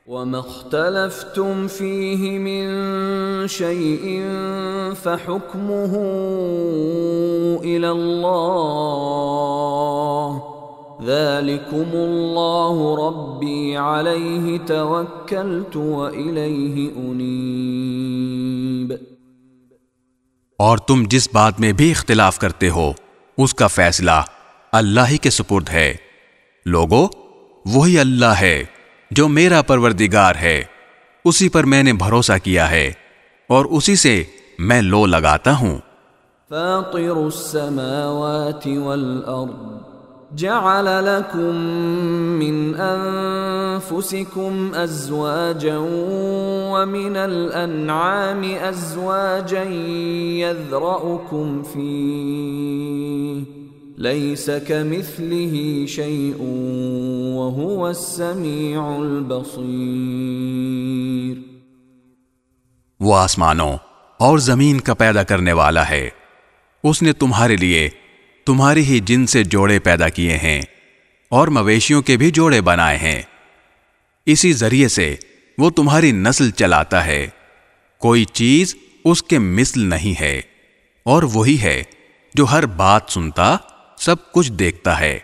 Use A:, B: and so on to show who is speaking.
A: وَمَا اخْتَلَفْتُمْ فِيهِ مِنْ شَيْءٍ فَحُكْمُهُ إِلَى اللَّهِ ذَلِكُمُ اللَّهُ رَبِّي عَلَيْهِ تَوَكَّلْتُ وَإِلَيْهِ أُنِيبُ۔
B: اور تم جس بات میں بھی اختلاف کرتے ہو اس کا فیصلہ اللہ ہی کے سپرد ہے۔ لوگو، وہی اللہ ہے جو میرا پروردگار ہے، اسی پر میں نے بھروسہ کیا ہے اور اسی سے میں لو لگاتا ہوں۔
A: فاطر السماوات والأرض جعل لكم من أنفسكم أزواجا ومن الأنعام أزواجا يذرأكم فيه ليس كمثله شيء وهو السميع البصير۔
B: وہ آسمانوں اور زمین کا پیدا کرنے والا ہے، اس نے تمہارے لیے تمہاری ہی جن سے جوڑے پیدا کیے ہیں اور مویشیوں کے بھی جوڑے بنائے ہیں، اسی ذریعے سے وہ تمہاری نسل چلاتا ہے، کوئی چیز اس کے مثل نہیں ہے، اور وہی ہے جو ہر بات سنتا، سب کچھ دیکھتا ہے۔